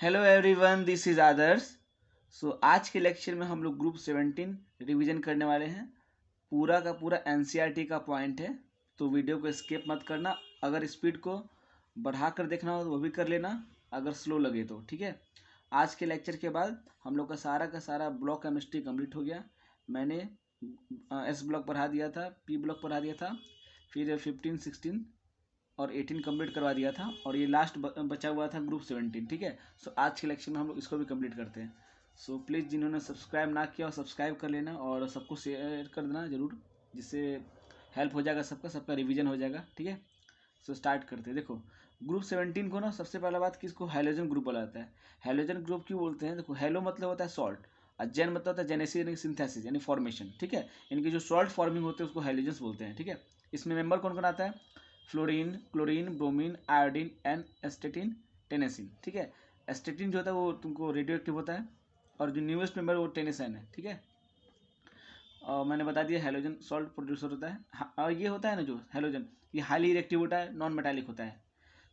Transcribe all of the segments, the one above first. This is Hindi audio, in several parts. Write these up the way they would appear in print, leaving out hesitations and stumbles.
हेलो एवरीवन, दिस इज आदर्श। आज के लेक्चर में हम लोग ग्रुप 17 रिवीजन करने वाले हैं। पूरा का पूरा एनसीईआरटी का पॉइंट है, तो वीडियो को स्किप मत करना। अगर स्पीड को बढ़ा कर देखना हो तो वो भी कर लेना, अगर स्लो लगे तो। ठीक है। आज के लेक्चर के बाद हम लोग का सारा ब्लॉक केमिस्ट्री कंप्लीट हो गया। मैंने एस ब्लॉक पढ़ा दिया था, पी ब्लॉक पढ़ा दिया था, फिर 15, 16 और 18 कंप्लीट करवा दिया था, और ये लास्ट बचा हुआ था ग्रुप 17। ठीक है। आज के लेक्चर में हम लोग इसको भी कंप्लीट करते हैं। प्लीज़ जिन्होंने सब्सक्राइब ना किया और सब्सक्राइब कर लेना, और सबको शेयर कर देना ज़रूर, जिससे हेल्प हो जाएगा, सबका रिवीजन हो जाएगा। ठीक है। स्टार्ट करते हैं। देखो, ग्रुप 17 को ना सबसे पहला बात कि इसको हैलोजन ग्रुप बोला जाता है। हैलोजन ग्रुप क्यों बोलते हैं? देखो, हैलो मतलब होता है सॉल्ट, और जेन मतलब होता है जेनेसिस यानी सिंथेसिस यानी फॉर्मेशन। ठीक है। इनकी जो सॉल्ट फॉर्मिंग होते हैं उसको हैलोजन्स बोलते हैं। ठीक है। इसमें मेंबर कौन कौन आता है? Fluorine, chlorine, bromine, iodine and एस्टेटिन, टेनेसिन। ठीक है। एस्टेटिन जो होता है वो तुमको रेडियो एक्टिव होता है, और जो न्यूएस्ट मेंबर वो टेनेसिन है। ठीक है। और मैंने बता दिया हैलोजन सॉल्ट प्रोड्यूसर होता है। और ये होता है ना जो हैलोजन, ये हाईली रिएक्टिव होता है, नॉन मेटालिक होता है।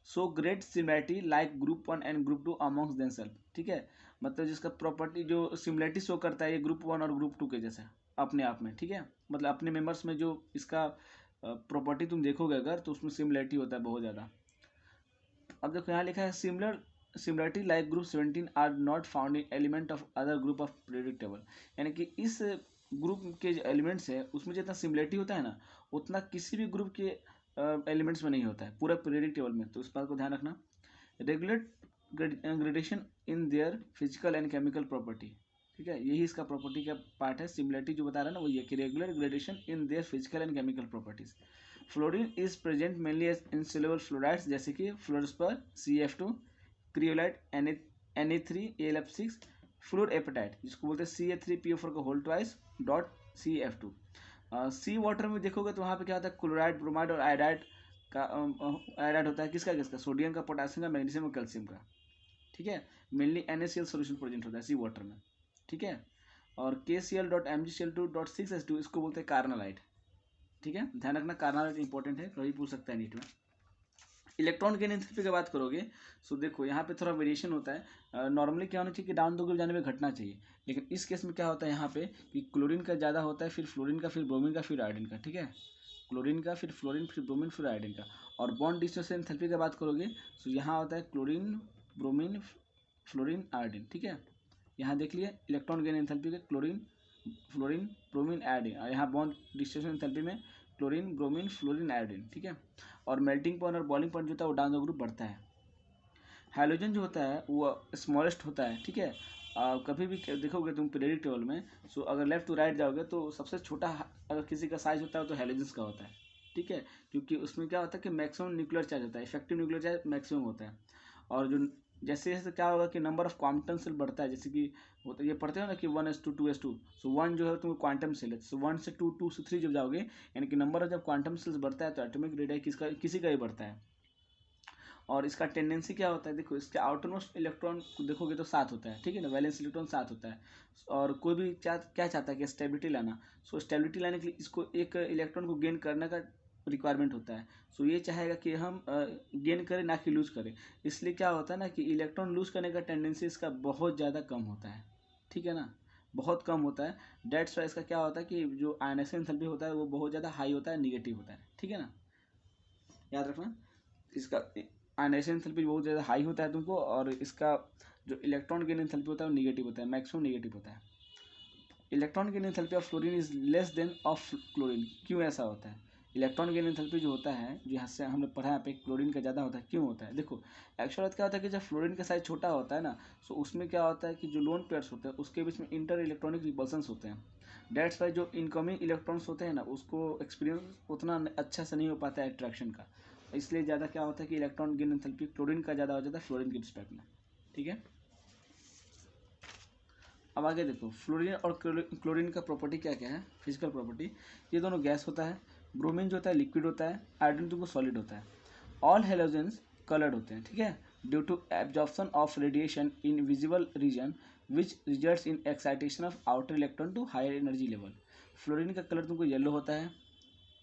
So great similarity like group 1 and group 2 amongst themselves. ठीक है। मतलब जिसका प्रॉपर्टी जो सिमिलरिटी शो करता है, ये ग्रुप 1 और ग्रुप 2 के जैसा अपने आप में। ठीक है। मतलब अपने मेंबर्स में जो इसका प्रॉपर्टी तुम देखोगे अगर, तो उसमें सिमिलरिटी होता है बहुत ज़्यादा। अब देखो यहाँ लिखा है similarity like group 17 are not found in element of other group of periodic table. यानी कि इस ग्रुप के जो एलिमेंट्स है उसमें जितना सिमिलरिटी होता है ना, उतना किसी भी ग्रुप के एलिमेंट्स में नहीं होता है पूरा पीरियोडिक टेबल में। तो इस बात को ध्यान रखना। Regulate gradation in their physical and chemical property. ठीक है। यही इसका प्रॉपर्टी का पार्ट है। सिमिलरिटी जो बता रहा है ना वो ये कि regular gradation in their physical and chemical properties. Fluorine is present mainly as insoluble fluorides, जैसे कि फ्लोरस्पर CF2, क्रियोलाइट Na3AlF6, फ्लोर एपेटाइट जिसको बोलते हैं CA3PO4 का होल ट्वाइस डॉट CF2। सी वाटर में देखोगे तो वहाँ पे क्या होता है? क्लोराइड, ब्रोमाइड और आयोडाइड का आयोडाइड होता है। किसका? सोडियम का, पोटेशियम का, मैग्नीशियम और कैल्शियम का। ठीक है। मेनली NaCl सोल्यूशन प्रेजेंट होता है सी वाटर में। ठीक है। और KCl.MgCl2.6H2 इसको बोलते हैं कार्नालाइट। ठीक है। ध्यान रखना, कार्नालाइट इंपॉर्टेंट है, कभी पूछ सकता है नीट में। इलेक्ट्रॉन गेन एंथैल्पी की बात करोगे, देखो यहाँ पे थोड़ा वेरिएशन होता है। नॉर्मली क्या होना चाहिए कि डाउन द ग्रुप जाने में घटना चाहिए, लेकिन इस केस में क्या होता है यहाँ पे कि क्लोरीन का ज़्यादा होता है, फिर फ्लोरीन का, फिर ब्रोमीन का, फिर आयोडीन का। ठीक है। क्लोरीन का, फिर फ्लोरीन, फिर ब्रोमीन, फिर आयोडीन का। और बॉन्ड डिस्टेंस एंथैल्पी की बात करोगे तो यहाँ होता है क्लोरीन, ब्रोमीन, फ्लोरीन, आयोडीन। ठीक है। यहाँ देख लिए इलेक्ट्रॉन गेन एंथैल्पी के क्लोरीन, फ्लोरीन, ब्रोमीन, आयोडीन, और यहाँ बॉन्ड डिस्टेंस एंथैल्पी में क्लोरीन, ब्रोमीन, फ्लोरीन, आयोडीन। ठीक है। और मेल्टिंग पॉइंट और बॉइलिंग पॉइंट जो होता है वो डाउन द ग्रुप बढ़ता है। हाइड्रोजन जो होता है वो स्मॉलेस्ट होता है। ठीक है। कभी भी देखोगे तुम पीरियोडिक टेबल में, अगर लेफ्ट टू राइट जाओगे तो सबसे छोटा अगर किसी का साइज होता है तो हाइड्रोजन का होता है। ठीक है। क्योंकि उसमें क्या होता है कि मैक्सिमम न्यूक्लियर चार्ज होता है, इफेक्टिव न्यूक्लियर चार्ज मैक्सिमम होता है। और जो जैसे जैसे क्या होगा कि नंबर ऑफ क्वांटम सेल बढ़ता है, जैसे कि होता है, ये पढ़ते हो ना कि 1s2 2s2। 1 जो है तुम क्वांटम सेल है, 1 से 2, 2 से 3 जब जाओगे, यानी कि नंबर ऑफ जब क्वांटम सेल्स बढ़ता है तो एटॉमिक रेडियस किसी का ही बढ़ता है। और इसका टेंडेंसी क्या होता है? देखो, इसके आउटरमोस्ट इलेक्ट्रॉन देखोगे तो 7 होता है। ठीक है ना। वैलेंस इलेक्ट्रॉन 7 होता है। और कोई भी क्या चाहता है कि स्टेबिलिटी लाना। स्टेबिलिटी लाने के लिए इसको एक इलेक्ट्रॉन को गेन करने का रिक्वायरमेंट होता है। ये चाहेगा कि हम गेन करें ना कि लूज करें। इसलिए क्या होता है ना कि इलेक्ट्रॉन लूज करने का टेंडेंसी इसका बहुत ज़्यादा कम होता है। ठीक है ना। बहुत कम होता है। डेट्स वाइज इसका क्या होता है कि जो आयनेशन एंथैल्पी होता है वो बहुत ज़्यादा हाई होता है, निगेटिव होता है। ठीक है ना। याद रखना इसका आयनेशन एंथैल्पी बहुत ज़्यादा हाई होता है तुमको, और इसका जो इलेक्ट्रॉन गेन एंथैल्पी होता है वो निगेटिव होता है, मैक्सिमम निगेटिव होता है। Electron gain enthalpy of fluorine is less than of chlorine. क्यों ऐसा होता है? इलेक्ट्रॉन गेन एंथैल्पी जो होता है, जो यहाँ से हमने पढ़ा यहाँ पे, क्लोरीन का ज़्यादा होता है। क्यों होता है? देखो, एक्चुअल क्या होता है कि जब फ्लोरीन का साइज छोटा होता है ना, उसमें क्या होता है कि जो लोन पेयर्स होते हैं उसके बीच में इंटर इलेक्ट्रॉनिक रिपल्सन्स होते हैं। डेट्स वाई जो इनकमिंग इलेक्ट्रॉन्स होते हैं ना, उसको एक्सपीरियंस उतना अच्छा से नहीं हो पाता है अट्रैक्शन का। इसलिए ज़्यादा क्या होता है कि इलेक्ट्रॉन गेन एंथैल्पी क्लोरीन का ज़्यादा हो जाता है फ्लोरीन के रिस्पेक्ट में। ठीक है। अब आगे देखो, फ्लोरीन और क्लोरीन का प्रॉपर्टी क्या क्या है, फिजिकल प्रॉपर्टी। ये दोनों गैस होता है। ब्रोमीन जो होता है लिक्विड होता है। आयोडीन तुमको सॉलिड होता है। ऑल हेलोजेंस कलर्ड होते हैं। ठीक है। Due to absorption of radiation in visible region which results in excitation of outer electron to higher energy level. Fluorine का कलर तुमको येलो होता है।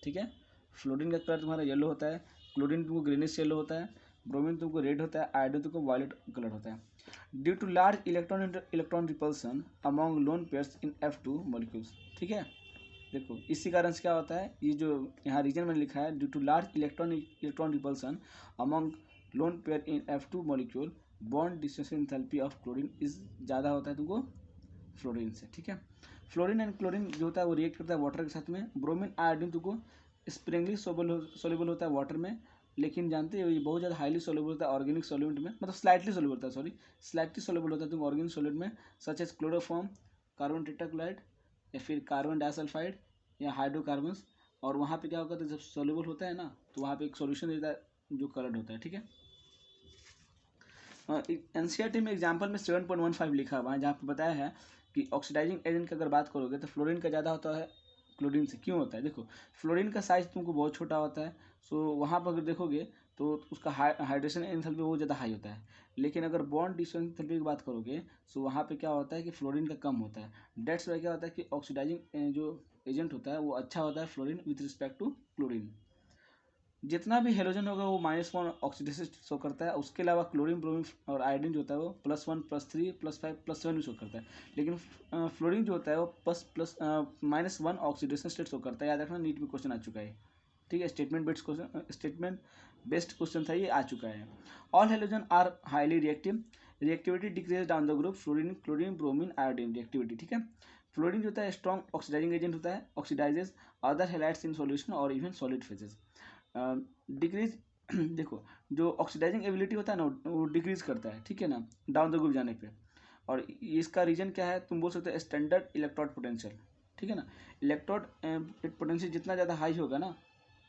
ठीक है। फ्लोरीन का कलर तुम्हारा येलो होता है। क्लोरीन तुमको ग्रीनिश येलो होता है। ब्रोमीन तुमको रेड होता है, आयोडीन तुमको वायलेट कलर होता है। Due to large electron repulsion among lone pairs in F2 molecules, ठीक है। देखो इसी कारण से क्या होता है, ये जो यहाँ रीजन में लिखा है, due to large electron repulsion among lone pair in F2 molecule bond distribution enthalpy of chlorine is ज़्यादा होता है तुमको फ्लोरीन से, ठीक है। फ्लोरीन एंड क्लोरीन जो होता है वो रिएक्ट करता है वाटर के साथ में। ब्रोमीन आयोडीन तुमको स्प्रिंगली सोल्यूबल होता है वाटर में, लेकिन जानते हो ये बहुत ज़्यादा हाईली सोल्यूबल होता है ऑर्गेनिक सॉल्वेंट में, मतलब स्लाइटली सोल्यूबल होता है, सॉरी स्लाइटली सोल्यूबल होता है तुम ऑर्गेनिक सॉल्वेंट में, such as chloroform, carbon tetrachloride या फिर कार्बन डाइसल्फाइड या हाइड्रोकार्बन्स। और वहाँ पे क्या होगा, तो जब सोल्यूबल होता है ना तो वहाँ पे एक सॉल्यूशन देता है जो कलर्ड होता है, ठीक है। एनसीईआरटी में एग्जाम्पल में 7.15 लिखा हुआ है, जहाँ पे बताया है कि ऑक्सीडाइजिंग एजेंट की अगर बात करोगे तो फ्लोरीन का ज़्यादा होता है क्लोरीन से। क्यों होता है, देखो फ्लोरीन का साइज तुमको बहुत छोटा होता है, सो वहाँ पर अगर देखोगे तो उसका हाइड्रेशन एंथैल्पी बहुत ज़्यादा हाई होता है। लेकिन अगर बॉन्ड डिस्ट्रीब्यूशन एंथैल्पी की बात करोगे तो वहाँ पे क्या होता है कि फ्लोरीन का कम होता है। डेट्स वाई क्या होता है कि ऑक्सीडाइजिंग जो एजेंट होता है वो अच्छा होता है fluorine with respect to chlorine. जितना भी हेलोजन होगा वो -1 ऑक्सीडेशन शो करता है। उसके अलावा क्लोरीन, ब्रोमीन और आयोडीन जो होता है वो +1 +3 +5 +7 भी शो करता है। लेकिन फ्लोरीन जो होता है वो -1 ऑक्सीडेशन स्टेट शो करता है। याद रखना, नीट में क्वेश्चन आ चुका है, ठीक है। स्टेटमेंट बेस्ड क्वेश्चन था, ये आ चुका है। All halogen are highly reactive, reactivity decrease down the group fluorine, chlorine, bromine, iodine reactivity, ठीक है। फ्लोरीन जो होता है स्ट्रॉन्ग ऑक्सीडाइजिंग एजेंट होता है, oxidises other halides in solution और इवन सॉलिड फेजेस। डिक्रीज देखो जो ऑक्सीडाइजिंग एबिलिटी होता है ना वो डिक्रीज करता है, ठीक है ना, डाउन द ग्रुप जाने पे। और इसका रीजन क्या है, तुम बोल सकते हो स्टैंडर्ड इलेक्ट्रोड पोटेंशियल, ठीक है ना। इलेक्ट्रोड पोटेंशियल जितना ज़्यादा हाई होगा ना,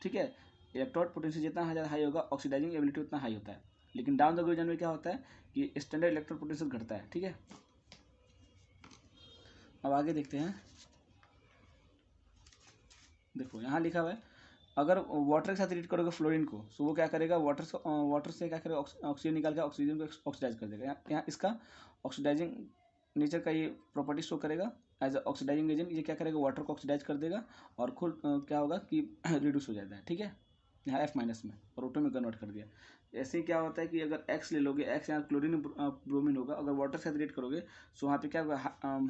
ठीक है, इलेक्ट्रोड पोटेंशियल जितना ज़्यादा हाई होगा ऑक्सीडाइजिंग एबिलिटी उतना हाई होता है। लेकिन डाउन द ग्रुप जाने में क्या होता है कि स्टैंडर्ड इलेक्ट्रोड पोटेंशियल घटता है, ठीक है। अब आगे देखते हैं। देखो यहाँ लिखा हुआ है, अगर वाटर के साथ रीड करोगे फ्लोरीन को तो वो क्या करेगा, वाटर से क्या करेगा, ऑक्सीजन निकाल के ऑक्सीजन को ऑक्सीडाइज कर देगा। यहाँ इसका ऑक्सीडाइजिंग नेचर का ये प्रॉपर्टी शो करेगा एज अ ऑक्सीडाइजिंग एजेंट। ये क्या करेगा, वाटर को ऑक्सीडाइज कर देगा और खुद क्या होगा कि रिड्यूस हो जाता है, ठीक है। यहाँ F- में और O2 में कन्वर्ट कर दिया। ऐसे ही क्या होता है कि अगर X ले लोगे, X यहाँ क्लोरीन ब्रोमीन होगा, अगर वाटर के साथ रीड करोगे तो वहाँ पे क्या होगा,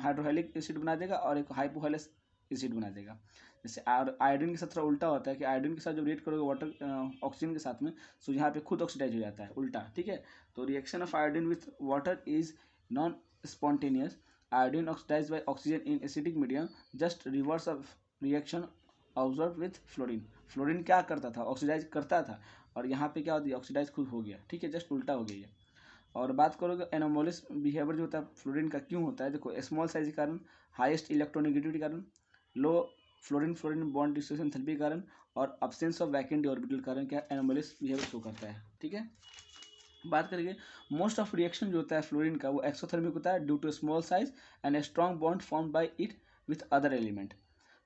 हाइड्रोहाइलिक एसिड बना देगा और एक हाइपोहाइलस एसिड बना देगा। जैसे आयोडीन के साथ थोड़ा उल्टा होता है कि आयोडीन के साथ जब रिएक्ट करोगे वाटर ऑक्सीजन के साथ में तो यहाँ पे खुद ऑक्सीडाइज हो जाता है, उल्टा, ठीक है। तो reaction of iodine with water is non spontaneous. Iodine oxidise by oxygen in acidic medium, just reverse of reaction observe with fluorine. Fluorine क्या करता था, ऑक्सीडाइज करता था, और यहाँ पे क्या होती है, ऑक्सीडाइज खुद हो गया, ठीक है, जस्ट उल्टा हो गया है। और बात करोगे एनोमोलिस बिहेवियर जो होता है फ्लोरीन का क्यों होता है, देखो स्मॉल साइज के कारण, हाईएस्ट इलेक्ट्रोनेगेटिविटी के कारण, लो फ्लोरीन बॉन्ड डिस्ट्रीब्यूशन एंथैल्पी के कारण, और अब्सेंस ऑफ वैकेंट ऑर्बिटल कारण क्या एनोमोलिस बिहेवियर शो करता है, ठीक है। बात करेंगे मोस्ट ऑफ रिएक्शन जो होता है फ्लोरीन का वो एक्सोथर्मिक होता है due to small size and a strong bond form by it with other element.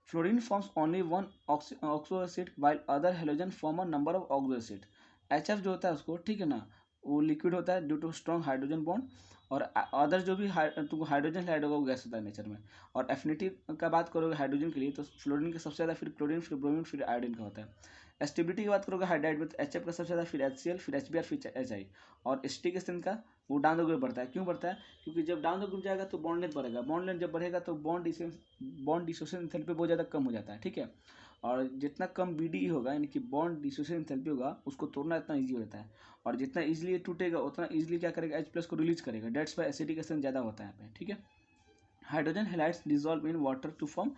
Fluorine forms only one oxo acid while other halogen form a number of oxo acid. HF जो होता है उसको, ठीक है ना, वो लिक्विड होता है due to strong hydrogen bond, और अदर जो भी तुमको हाइड्रोजन हाइड होगा वो गैस होता है नेचर में। और एफिनिटी का बात करोगे हाइड्रोजन के लिए तो फ्लोरीन का सबसे ज़्यादा, फिर क्लोरीन, फिर ब्रोमीन, फिर आयोडीन का होता है। स्टेबिलिटी की बात करोगे हाइड्राइड में तो HF का सबसे ज़्यादा, फिर HCl, फिर HBr, फिर HI। और स्टिक स्ट्रेंथ का वो डाउन द ग्रुप बढ़ता है। क्यों बढ़ता है, क्योंकि जब डाउन द ग्रुप जाएगा तो बॉन्ड लेंथ बढ़ेगा, बॉन्ड लेंथ जब बढ़ेगा तो बॉन्ड डिसोसिएशन एंथैल्पी बहुत ज़्यादा कम हो जाता है, ठीक है। और जितना कम BDE होगा यानी कि बॉन्ड डिसोसिएशन एंथैल्पी होगा उसको तोड़ना इतना ईजी होता है, और जितना ईजिली टूटेगा उतना ईजिली क्या करेगा, H+ को रिलीज करेगा। डेट्स बाय एसिडिक स्ट्रेंथ ज़्यादा होता है यहाँ पे, ठीक है। Hydrogen halides dissolve in water to form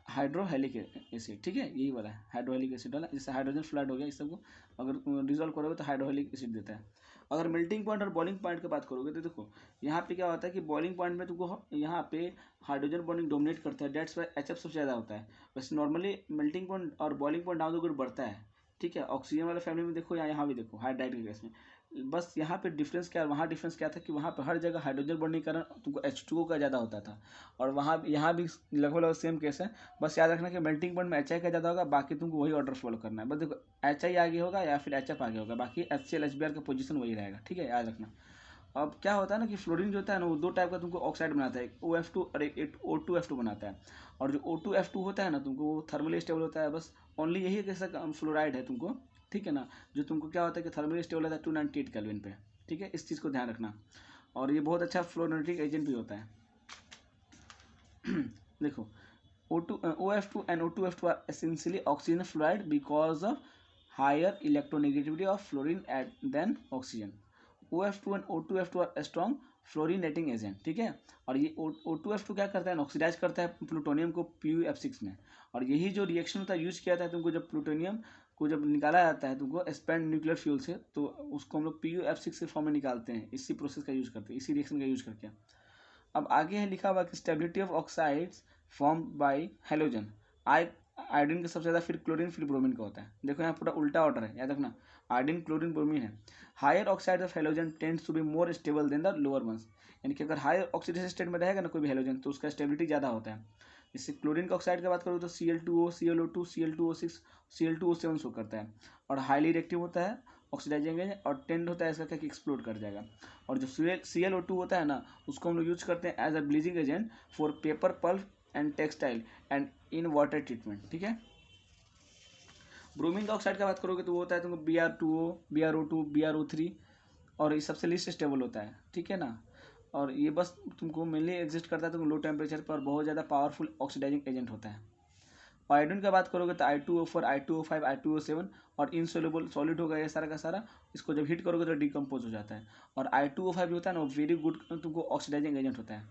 hydrohalic acid, ठीक है, यही वाला है हाइड्रोहेलिक एसिड वाला। जैसे हाइड्रोजन फ्लड हो गया, इस सबको अगर डिजॉल्व करोगे तो हाइड्रोहेलिक एसिड देता है। अगर मेल्टिंग पॉइंट और बॉइलिंग पॉइंट की बात करोगे तो देखो यहाँ पे क्या होता है कि बॉइलिंग पॉइंट में तुमको यहाँ पे हाइड्रोजन बॉन्डिंग डोमिनेट करता है, डेट्स वाई HF सबसे ज़्यादा होता है। वैसे नॉर्मली मेल्टिंग पॉइंट और boiling point down the group बढ़ता है, ठीक है। ऑक्सीजन वाले फैमिली में देखो या यहाँ भी देखो हाइड्राइड के गैस में, बस यहाँ पे डिफरेंस क्या, वहाँ डिफरेंस क्या था कि वहाँ पे हर जगह हाइड्रोजन बॉन्डिंग के कारण तुमको H2O का ज़्यादा होता था, और वहाँ यहाँ भी लगभग सेम केस है। बस याद रखना कि मेल्टिंग पॉइंट में HI का ज़्यादा होगा, बाकी तुमको वही ऑर्डर फॉलो करना है। बस देखो HI आगे होगा या फिर HF आगे होगा, बाकी HCl HBr का पोजीशन वही रहेगा, ठीक है, याद रखना। अब क्या होता है ना कि फ्लोरीन जो होता है ना वो दो टाइप का तुमको ऑक्साइड बनाता है, एक OF2 और एक O2F2 बनाता है। और जो O2F2 होता है ना तुमको वो थर्मली स्टेबल होता है, बस ओनली यही कैसा फ्लोराइड है तुमको ठीक है ना, जो तुमको क्या होता है कि थर्मली स्टेबल होता है 298 केल्विन पे, ठीक है, इस चीज़ को ध्यान रखना। और ये बहुत अच्छा फ्लोरेटिक एजेंट भी होता है। देखो OF2 and O2F2 are essentially oxygen fluoride because of higher electronegativity of fluorine than oxygen. OF2 and O2F2 are strong fluorinating agent, ठीक है। और ये O2F2 क्या करता है, ऑक्सीडाइज करता है प्लूटोनियम को PuF6 में। और यही जो रिएक्शन होता है यूज किया जाता है तुमको, जब प्लूटोनियम को जब निकाला जाता है तुमको स्पेंड न्यूक्लियर फ्यूल से, तो उसको हम लोग PuF6 के फॉर्म में निकालते हैं, इसी प्रोसेस का यूज करके, इसी रिएक्शन का यूज करके। अब आगे है लिखा हुआ कि stability of oxides form by halogen, iodine का सबसे ज़्यादा, फिर क्लोरीन, फिर ब्रोमीन का होता है। देखो यहाँ पूरा उल्टा ऑर्डर है, याद रखना, आयोडीन, क्लोरीन, ब्रोमीन है। Higher oxide of halogen tends to be more stable than the lower ones, यानी कि अगर हायर ऑक्सीडेशन स्टेट में रहेगा ना कोई भी हेलोजन, तो उसका स्टेबिलिटी ज़्यादा होता है। इससे क्लोरीन का ऑक्साइड की बात करूँ तो Cl2O, ClO2, Cl2O6, Cl2O7 show करता है, और हाईली रिएक्टिव होता है, ऑक्सीडाइजिंग एजेंट, और टेंड होता है इसका क्या कि एक्सप्लोड कर जाएगा। और जो ClO2 होता है ना, उसको हम लोग यूज करते हैं as a bleaching agent for paper, pulp and textile and in water treatment, ठीक है। ब्रोमीन का ऑक्साइड का बात करोगे तो वो होता है तुमको Br2O, BrO2, BrO3, और ये सबसे लीस्ट स्टेबल होता है, ठीक है ना। और ये बस तुमको मेनली एग्जिस्ट करता है तुमको लो टेम्परेचर पर, बहुत ज़्यादा पावरफुल ऑक्सीडाइजिंग एजेंट होता है। आयोडीन की बात करोगे तो I2O4, I2O5, I2O7, और इनसोल्युबल सॉलिड होगा ये सारा का सारा, इसको जब हीट करोगे तो डिकम्पोज हो जाता है। और I2O5 जो होता है ना, वो वेरी गुड तुमको ऑक्सीडाइजिंग एजेंट होता है।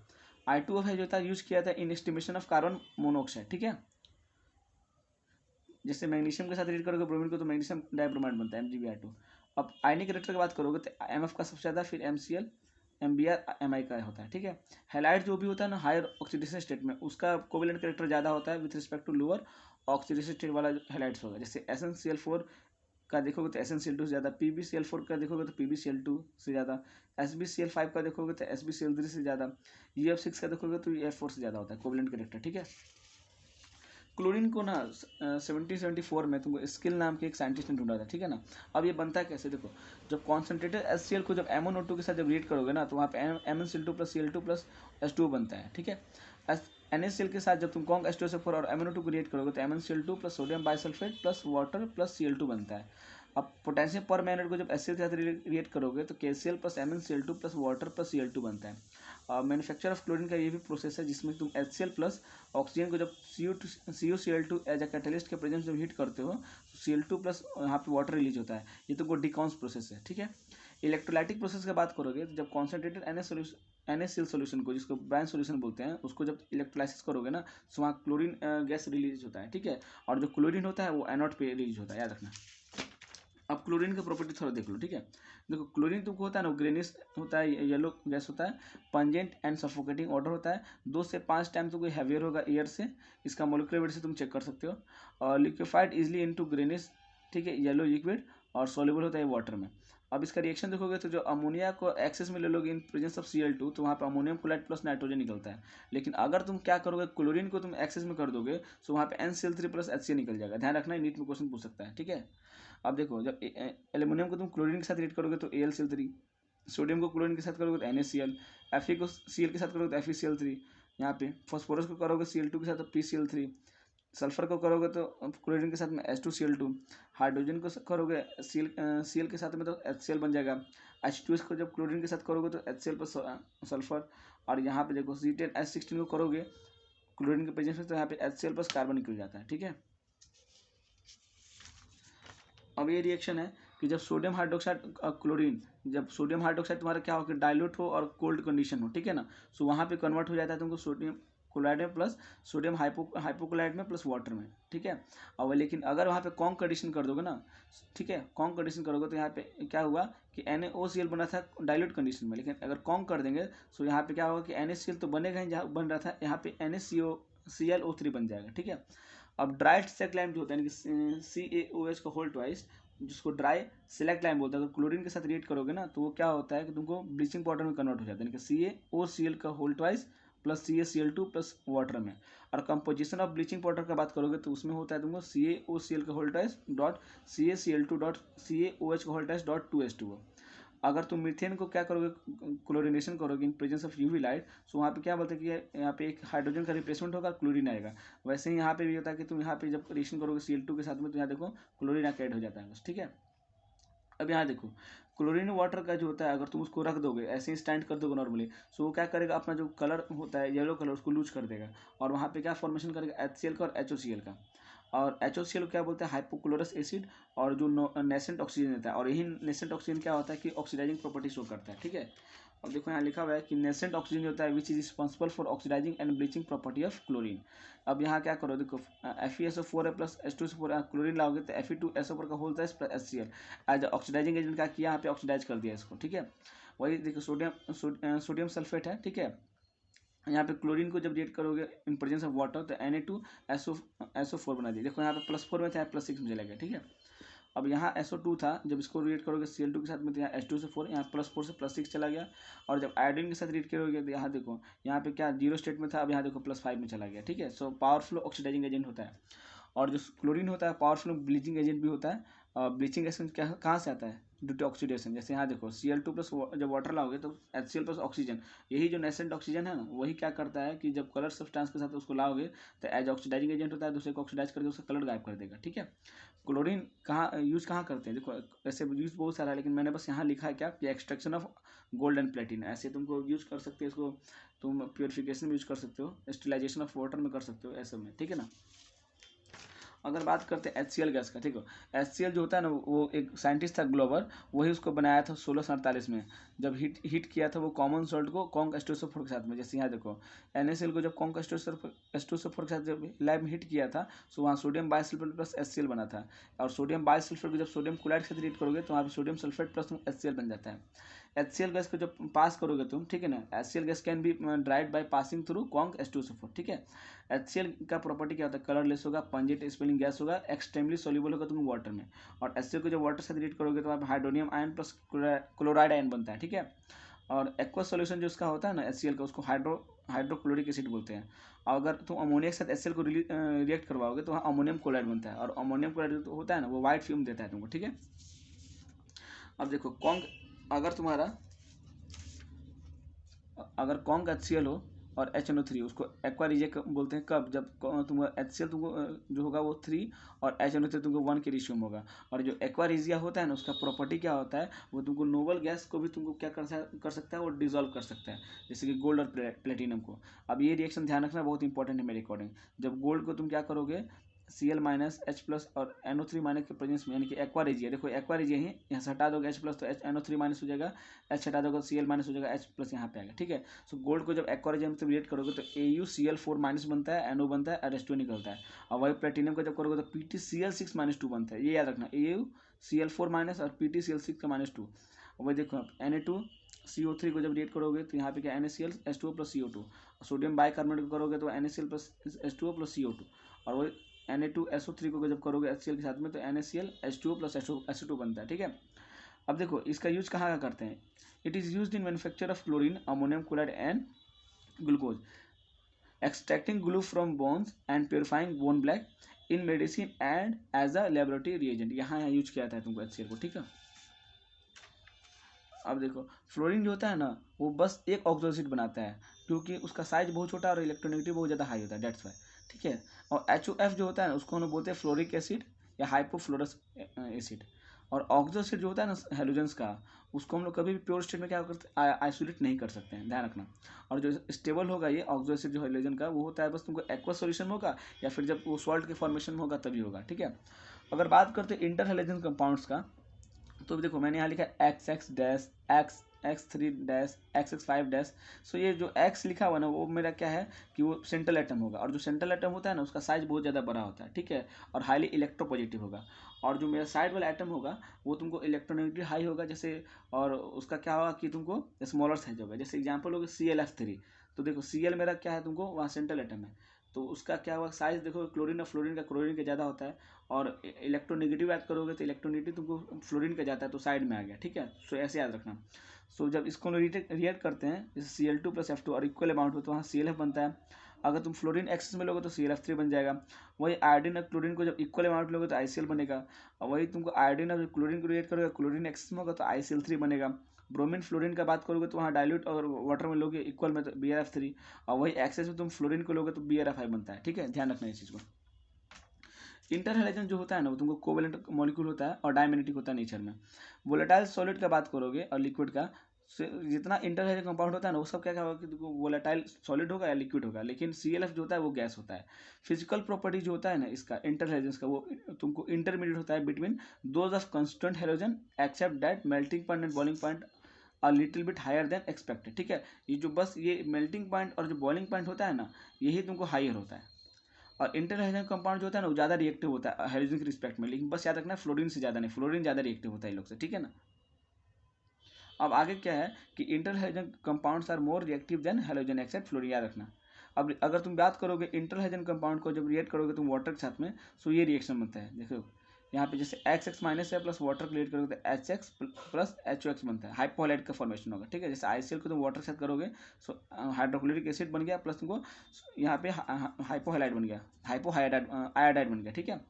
I2O5 जो होता है यूज किया था इन एस्टिमेशन ऑफ कार्बन मोनोऑक्साइड, ठीक है। जैसे मैग्नीशियम के साथ रीड करोगे ब्रोमीन को तो मैग्नीशियम डाइब्रोमाइड बनता है MgBr2। अब आयनिक रिएक्टर की बात करोगे तो MF का सबसे ज़्यादा, फिर MCl, MBr, Mi का होता है, ठीक है। हैलाइड जो भी होता है ना हायर ऑक्सीडेशन स्टेट में, उसका कोवेलेंट कैरेक्टर ज़्यादा होता है with respect to lower oxidation state वाला जो हैलाइड्स होगा। जैसे SnCl4 का देखोगे तो SnCl2 से ज़्यादा, PbCl4 का देखोगे तो PbCl2 से ज़्यादा, SbCl5 का देखोगे तो SbCl3 से ज़्यादा, UF6 का देखोगे तो UF4 से ज़्यादा होता है कोवेलेंट कैरेक्टर, ठीक है। क्लोरीन को ना 1774 में तुमको स्किल नाम के एक साइंटिस्ट ने ढूंढा था, ठीक है ना। अब ये बनता है कैसे, देखो, जब कॉन्सेंट्रेटेड HCl को जब MnO2 के साथ जब रिएक्ट करोगे ना, तो वहाँ पे MnCl2 + Cl2 + H2O बनता है, ठीक है। NaCl के साथ जब तुम कॉन्ग H2SO4 और MnO2 को रिएक्ट करोगे तो MnCl2 + sodium bisulphate + water + Cl2 बनता है। अब पोटेशियम पर मैग्नेट को जब HCl के साथ रिएक्ट करोगे तो KCl + MnCl2 + वाटर + Cl2 बनता है। मैन्युफैक्चर ऑफ क्लोरीन का ये भी प्रोसेस है जिसमें तुम HCl प्लस ऑक्सीजन को जब CuCl2 एज अ कैटलिस्ट के प्रेजेंस जब हीट करते हो तो Cl2 प्लस यहाँ पे वाटर रिलीज होता है, ये तुमको डिकॉन्स प्रोसेस है, ठीक है। इलेक्ट्रोलाइटिक प्रोसेस की बात करोगे तो जब कॉन्सेंट्रेटेड NaCl सोल्यूशन को, जिसको ब्रांड सोल्यूशन बोलते हैं, उसको जब इलेक्ट्रोलाइसिस करोगे ना तो वहाँ क्लोरीन गैस रिलीज होता है, ठीक है। और जो क्लोरीन होता है वो एनोड पे रिलीज होता है, याद रखना। अब क्लोरीन की प्रॉपर्टी थोड़ा देख लो, ठीक है। देखो क्लोरीन तुमको होता है ना, ग्रेनिश होता है, येलो गैस होता है, पंजेंट एंड सफोकेटिंग ऑर्डर होता है, 2 से 5 टाइम तो कोई हैवियर होगा एयर से, इसका मोलिकुलर वेट से तुम चेक कर सकते हो। और लिक्विफाइड इजली इनटू ग्रेनिश, ठीक है, येलो लिक्विड, और सॉल्युबल होता है वाटर में। अब इसका रिएक्शन देखोगे तो जो अमोनिया को एक्सेस में ले लोगे इन प्रेजेंस ऑफ Cl2 तो वहाँ पे अमोनियम क्लोराइड प्लस नाइट्रोजन निकलता है। लेकिन अगर तुम क्या करोगे, क्लोरीन को तुम एक्सेस में कर दोगे तो वहाँ पे NCl3 + HCl निकल जाएगा। ध्यान रखना, नीट में क्वेश्चन पूछ सकता है, ठीक है। अब देखो, जब एल्यूमिनियम को तुम क्लोरीन के साथ रिएक्ट करोगे तो AlCl3, सोडियम को क्लोरीन के साथ करोगे तो NaCl, Fe को Cl के साथ करोगे तो FeCl3, यहाँ पे फॉस्फोरस को करोगे Cl2 के साथ तो PCl3, सल्फर को करोगे तो क्लोरीन के साथ में H2Cl2, हाइड्रोजन को करोगे Cl के साथ में तो HCl बन जाएगा, H2S को जब क्लोरीन के साथ करोगे तो HCl + सल्फर, और यहाँ पे देखो C10H16 को करोगे क्लोरीन के प्रेजेंस में तो यहाँ पे HCl + कार्बन निकल जाता है, ठीक है। अब ये रिएक्शन है कि जब सोडियम हाइड्रोक्साइड क्लोरीन, जब सोडियम हाइड्रोक्साइड तुम्हारा क्या हो कि डाइल्यूट हो और कोल्ड कंडीशन हो, ठीक है ना, सो वहाँ पे कन्वर्ट हो जाता है तुमको सोडियम क्लोराइड में प्लस सोडियम हाइपोक्लोराइड में प्लस वाटर में, ठीक है। और लेकिन अगर वहाँ पे कॉन्ग कंडीशन कर दोगे ना, ठीक है, कॉन्ग कंडीशन करोगे तो यहाँ पे क्या हुआ कि NaOCl बना था डाइल्यूट कंडीशन में, लेकिन अगर कॉन्ग कर देंगे तो यहाँ पे क्या होगा कि NaCl तो बनेगा ही, जहाँ बन रहा था यहाँ पे NaClO3 बन जाएगा, ठीक है। अब ड्राई सेलेक्ट लाइम जो होता है यानी कि CaOH का होल ट्वाइस, जिसको ड्राई सेलेक्ट लाइम बोलते हैं, अगर क्लोरीन के साथ रिएक्ट करोगे ना तो वो क्या होता है कि तुमको ब्लीचिंग पाउडर में कन्वर्ट हो जाता है, यानी कि CaOCl का whole twice plus CaCl2 plus water में। और कंपोजिशन ऑफ ब्लीचिंग पाउडर का बात करोगे तो उसमें होता है तुमको CaOCl का whole twice dot CaCl2 dot CaOH का होल ट्वाइस डॉट 2H2O। अगर तुम मीथेन को क्या करोगे, क्लोरिनेशन करोगे in presence of UV light, so वहाँ पे क्या बोलते हैं कि यहाँ पे एक हाइड्रोजन का रिप्लेसमेंट होगा, क्लोरीन आएगा। वैसे ही यहाँ पे भी होता है कि तुम यहाँ पे जब रिएक्शन करोगे Cl2 के साथ में, तो यहाँ देखो क्लोरीन आके ऐड हो जाता है बस, ठीक है। अब यहाँ देखो क्लोरीन वाटर का जो होता है, अगर तुम उसको रख दोगे ऐसे ही स्टैंड कर दोगे नॉर्मली, सो वो क्या करेगा, अपना जो कलर होता है येलो कलर, उसको लूज कर देगा, और वहाँ पे क्या फॉर्मेशन करेगा, HCl का और HOCl का। और HOCl को क्या बोलते हैं, हाइपोक्लोरस एसिड, और जो नेसेंट ऑक्सीजन देता है, और यही नेसेंट ऑक्सीजन क्या होता है कि ऑक्सीडाइजिंग प्रॉपर्टी शो करता है, ठीक है। अब देखो यहाँ लिखा हुआ है कि नेसेंट ऑक्सीजन होता है which is responsible for oxidising and bleaching property of chlorine. अब यहाँ क्या करो, देखो FeSO4 है प्लस H2SO4, क्लोरीन लाओगे तो Fe2SO4 का whole plus HCl as oxidising agent क्या किया, यहाँ पे ऑक्सीडाइज कर दिया इसको, ठीक है। वही देखो सोडियम सल्फेट है, ठीक है। यहाँ पे क्लोरीन को जब रिएक्ट करोगे इन प्रेजेंस ऑफ वाटर तो Na2SO4 बना दिया। देखो यहाँ पे +4 में था, +6 में चला गया, ठीक है। अब यहाँ SO2 था, जब इसको रिएक्ट करोगे Cl2 के साथ में तो यहाँ H2SO4, यहाँ +4 से +6 चला गया। और जब आयोडीन के साथ रिएक्ट करोगे तो यहाँ देखो, यहाँ पे क्या जीरो स्टेट में था, अब यहाँ देखो +5 में चला गया, ठीक है। सो पावरफुल ऑक्सीडाइजिंग एजेंट होता है। और जो क्लोरीन होता है पावरफुल ब्लीचिंग एजेंट भी होता है। ब्लीचिंग एजेंट क्या कहाँ से आता है, ड्यू टू ऑक्सीडेशन। जैसे यहाँ देखो Cl2 प्लस जब वाटर लाओगे तो HCl प्लस ऑक्सीजन, यही जो नेसेंट ऑक्सीजन है ना, वही क्या करता है कि जब कलर सब्सटेंस के साथ उसको लाओगे तो एज ऑक्सीडाइजिंग एजेंट होता है, दूसरे को ऑक्सीडाइज करके उसका कलर गायब कर देगा, ठीक है। क्लोरीन कहाँ करते हैं, देखो ऐसे यूज बहुत सारा है, लेकिन मैंने बस यहाँ लिखा है क्या कि एक्सट्रैक्शन ऑफ गोल्ड एंड प्लेटिन, ऐसे तुमको यूज कर सकते हो इसको, तुम प्योरिफिकेशन में यूज कर सकते हो, स्टेलाइजेशन ऑफ वाटर में कर सकते हो, ऐसे में, ठीक है ना। अगर बात करते हैं HCl गैस का, ठीक है। HCl जो होता है ना, वो एक साइंटिस्ट था ग्लोबर, वही उसको बनाया था 1647 में, जब हिट किया था वो कॉमन सॉल्ट को कॉन्क H2SO4 के साथ में। जैसे यहाँ देखो NaCl को जब कॉन्क H2SO4 के साथ जब लैब में हिट किया था, तो वहाँ सोडियम बाइसल्फेट प्लस HCl बना था। और सोडियम बाइसल्फेट को जब सोडियम क्लोराइड के साथ रिएक्ट करोगे तो वहाँ पे सोडियम सल्फेट प्लस HCl बन जाता है। HCl गैस को जब पास करोगे तुम, ठीक है ना, HCl gas can be dried by passing through conc H2SO4, ठीक है। HCl का प्रॉपर्टी क्या होता है, कलरलेस होगा, पंजेंट स्पेलिंग गैस होगा, एक्सट्रीमली सोल्यूबल होगा तुम वाटर में। और HCl को जब वाटर से रिएक्ट करोगे तो वहाँ पे hydronium ion plus chloride ion बनता है, ठीक है। और एक्वस सॉल्यूशन जो उसका होता है ना HCl का, उसको हाइड्रोक्लोरिक एसिड बोलते हैं। और अगर तुम अमोनिया के साथ HCl को रिएक्ट करवाओगे तो वहाँ अमोनियम क्लोराइड बनता है, और अमोनियम क्लोराइड जो होता है ना, वो वाइट फिल्म देता है तुमको, ठीक है। अब देखो अगर कॉन्क HCl हो और HNO3, उसको एक्वा रिजिया बोलते हैं कब, जब तुम HCl तुमको जो होगा वो 3 और HNO3 तुमको 1 के रेशियो में होगा। और जो एक्वा रिजिया होता है ना, उसका प्रॉपर्टी क्या होता है, वो तुमको नोबल गैस को भी तुमको क्या कर सकता है, वो डिजोल्व कर सकता है, जैसे कि गोल्ड और प्लेटिनम को। अब ये रिएक्शन ध्यान रखना बहुत इंपॉर्टेंट है मेरे अकॉर्डिंग। जब गोल्ड को तुम क्या करोगे, Cl माइनस H प्लस और NO3 माइनस के प्रेजेंस में, यानी कि एक्वा रिजिया, देखो एक्वा रिजिया ही यहाँ से हटा दोगे H प्लस तो NO3 माइनस हो जाएगा, H हटा दोगे Cl माइनस हो जाएगा, H प्लस यहाँ पे आएगा, ठीक है। सो गोल्ड को जब एक्वा रिजिया में रिएक्ट करोगे तो AuCl4 माइनस बनता है, NO बनता है और H2 निकलता है। और वही प्लेटिनम को जब करोगे तो PtCl6 माइनस 2 बनता है, ये याद रखना, AuCl4 माइनस और PtCl6 का -2। और वही देखो Na2CO3 को जब रिएक्ट करोगे तो यहाँ पे क्या NaCl H2O plus CO2, sodium bicarbonate को करोगे तो NaCl plus H2O plus CO2। और वही Na2SO3 को जब करोगे HCl के साथ में तो NaCl H2O प्लस SO2 बनता है, ठीक है। अब देखो इसका यूज कहाँ का करते हैं, it is use in manufacture of chlorine, ammonium chloride and glucose, extracting glue from bones and purifying bone black, in medicine and as a laboratory reagent. यहाँ यूज किया था तुमको HCl को, ठीक है। अब देखो फ्लोरीन जो होता है ना, वो बस एक ऑक्सो एसिड बनाता है, क्योंकि उसका साइज बहुत छोटा और इलेक्ट्रोनेगेटिव बहुत ज़्यादा हाई होता है, डेट्स वाई, ठीक है। और HOF जो होता है ना, उसको हम लोग बोलते हैं फ्लोरिक एसिड या हाइपोफ्लोरस एसिड। और ऑक्सो एसिड जो होता है ना हेलोजेंस का, उसको हम लोग कभी भी प्योर स्टेट में क्या करते हैं, आइसोलेट नहीं कर सकते हैं, ध्यान रखना। और जो स्टेबल होगा ये ऑक्सो एसिड जो हेलोजन का, वो होता है बस तुमको एक्वस सॉल्यूशन होगा या फिर जब वो सॉल्ट के फॉर्मेशन में होगा तभी होगा, ठीक है। अगर बात करते हैं इंटर हेलोजन कंपाउंड्स का, तो देखो मैंने यहाँ लिखा है XX dash X3 dash XX5 dash. So ये जो X लिखा हुआ ना, वो मेरा क्या है कि वो सेंट्रल एटम होगा, और जो सेंट्रल एटम होता है ना, उसका साइज बहुत ज़्यादा बड़ा होता है, ठीक है, और हाईली इलेक्ट्रोपॉजिटिव होगा। और जो मेरा साइड वाला एटम होगा वो तुमको इलेक्ट्रोनेगेटिव हाई होगा, जैसे, और उसका क्या होगा कि तुमको स्मॉलर साइज होगा। जैसे एग्जाम्पल होगा ClF3, तो देखो Cl मेरा क्या है, तुमको वहाँ सेंट्रल एटम है, तो उसका क्या हुआ साइज देखो, क्लोरीन और फ्लोरीन का ज़्यादा होता है। और इलेक्ट्रोनेगेटिव ऐड करोगे तो इलेक्ट्रोनेगेटिव तुमको फ्लोरीन का जाता है, तो साइड में आ गया, ठीक है। सो ऐसे याद रखना। सो जब इसको रिएक्ट करते हैं जैसे Cl2 प्लस F2 और इक्वल अमाउंट हो, तो वहाँ ClF बनता है। अगर तुम फ्लोरीन एक्सेस में लोगे तो ClF3 बन जाएगा। वही आयोडीन और क्लोरीन को जब इक्वल अमाउंट लोगे तो ICl बनेगा। और वही तुमको आयोडीन और क्लोरीन को रिएक्ट करोगे, क्लोरीन एक्सेस में होगा तो ICl3 बनेगा। ब्रोमीन फ्लोरीन का बात करोगे तो वहाँ डाइल्यूट और वाटर में लोगे इक्वल में तो BrF3, और वही एक्सेस में तुम फ्लोरीन को लोगे तो BrF5 बनता है। ठीक है, ध्यान रखना इस चीज़ को। इंटर हैलोजन जो होता है ना वो तुमको कोवेलेंट मॉलिक्यूल होता है और डायमैग्नेटिक होता है नेचर में। वोलेटाइल सॉलिड का बात करोगे और लिक्विड का, जितना इंटर हैलोजन कंपाउंड होता है ना वो सब क्या क्या होगा कि तुमको वोलेटाइल सॉलिड होगा या लिक्विड होगा, लेकिन ClF जो होता है वो गैस होता है। फिजिकल प्रॉपर्टी जो होता है ना इसका इंटर हैलोजन का, वो तुमको इंटरमीडिएट होता है between those of constant halogen except that melting point and boiling point a little bit higher than expected. ठीक है, ये जो बस ये मेल्टिंग पॉइंट और जो बॉइलिंग पॉइंट होता है ना यही तुमको हायर होता है। और इंटर हाइड्रोजन कंपाउंड जो होता है ना वो ज़्यादा रिएक्टिव होता है हाइड्रोजन के रिस्पेक्ट में, लेकिन बस याद रखना फ्लोरीन से ज़्यादा नहीं, फ्लोरीन ज़्यादा रिएक्टिव होता है इन लोग से। ठीक है ना। अब आगे क्या है कि inter hydrogen compounds are more reactive than hydrogen except fluorine, याद रखना। अब अगर तुम बात करोगे इंटर हाइड्रोजन कंपाउंड को जब रिएक्ट करोगे तुम वाटर के साथ में, सो ये रिएक्शन बनता है। देखो यहाँ पे जैसे XX माइनस है प्लस वाटर को रिएक्ट करोगे तो HX प्लस HOX बनता है, हाइपोहैलाइड का फॉर्मेशन होगा। ठीक है, जैसे ICL को तुम वाटर के साथ करोगे सो हाइड्रोक्लोरिक एसिड बन गया प्लस तुमको यहाँ पे हाइपोहैलाइड बन गया, हाइपोहाइडाइड आयोडाइड बन गया। ठीक है,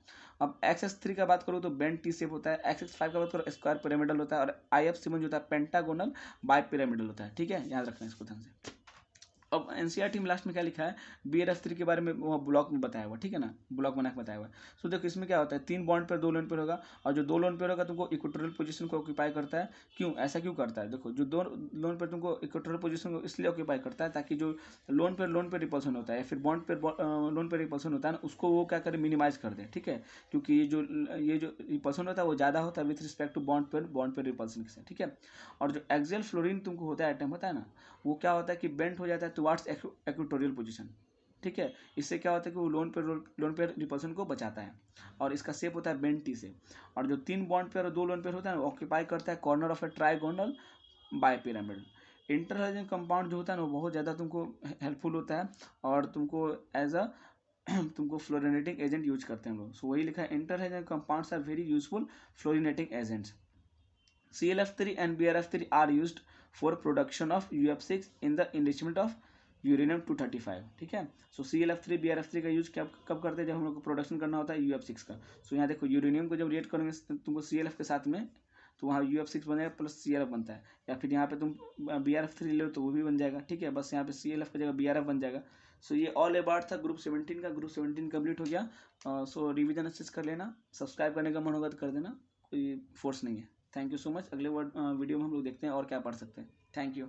अब XX3 का बात करो तो बेंड टी शेप होता है, XX5 का बात करो स्क्वायर पिरामिडल होता है, और IF7 जो होता है पेंटागोनल बाई पिरामिडल होता है। ठीक है, याद रखना इसको ध्यान से। अब NCERT में लास्ट में क्या लिखा है, BrF3 के बारे में वो ब्लॉक में बताया हुआ। ठीक है ना, ब्लॉक बना के बताया हुआ है। सो देखो इसमें क्या होता है, 3 बॉन्ड पर 2 लोन पर होगा, और जो 2 लोन पर होगा तुमको इक्वेटोरियल पोजीशन को ऑक्यूपाई करता है। क्यों ऐसा क्यों करता है, देखो जो 2 लोन पर तुमको इक्वेटोरियल पोजीशन को इसलिए ऑक्यूपाई करता है ताकि जो लोन पर रिपल्सन होता है या फिर बॉन्ड पर लोन पर रिपल्सन होता है ना उसको वो क्या करे, मिनिमाइज कर दे। ठीक है, क्योंकि ये जो रिपल्सन होता है वो ज़्यादा होता है विथ रिस्पेक्ट टू बॉन्ड पर रिपल्सन के साथ। ठीक है, और जो एक्सियल फ्लोरीन तुमको होता है एटम होता है ना वो क्या होता है कि बेंड हो जाता है टुवार्ड्स इक्वेटोरियल पोजीशन। ठीक है, इससे क्या होता है कि वो लोन पेयर रिपल्सन को बचाता है, और इसका शेप होता है बेंड टी से। और जो 3 बॉन्ड पेयर और 2 लोन पेयर होता है वो ऑक्यूपाई करता है corner of a trigonal bipyramid. Inter hydrogen compound जो होता है ना वो बहुत ज़्यादा तुमको हेल्पफुल होता है, और तुमको एज अ तुमको फ्लोरिनेटिंग एजेंट यूज करते हैं हम लोग। सो वही लिखा है, inter hydrogen compounds are very useful fluorinating agents. ClF3 and BrF3 are used for production of UF6 in the enrichment of uranium 235। ठीक है, सो ClF3 BrF3 का यूज कब करते हैं, जब हम लोग को प्रोडक्शन करना होता है UF6 का। सो यहाँ देखो यूरेनियम को जब रिएक्ट करेंगे तुमको ClF के साथ में तो वहाँ UF6 बनेगा प्लस ClF बनता है, या फिर यहाँ पे तुम BrF3 ले लो तो वो भी बन जाएगा। ठीक है, बस यहाँ पे ClF की जगह BrF बन जाएगा। सो ये ऑल अबाउट था ग्रुप 17 का। ग्रुप 17 कंप्लीट हो गया। सो रिविजन अच्छे से कर लेना, सब्सक्राइब करने का मन होगा तो कर देना, कोई फोर्स नहीं है। Thank you so much. अगले वीडियो में हम लोग देखते हैं और क्या पढ़ सकते हैं। Thank you.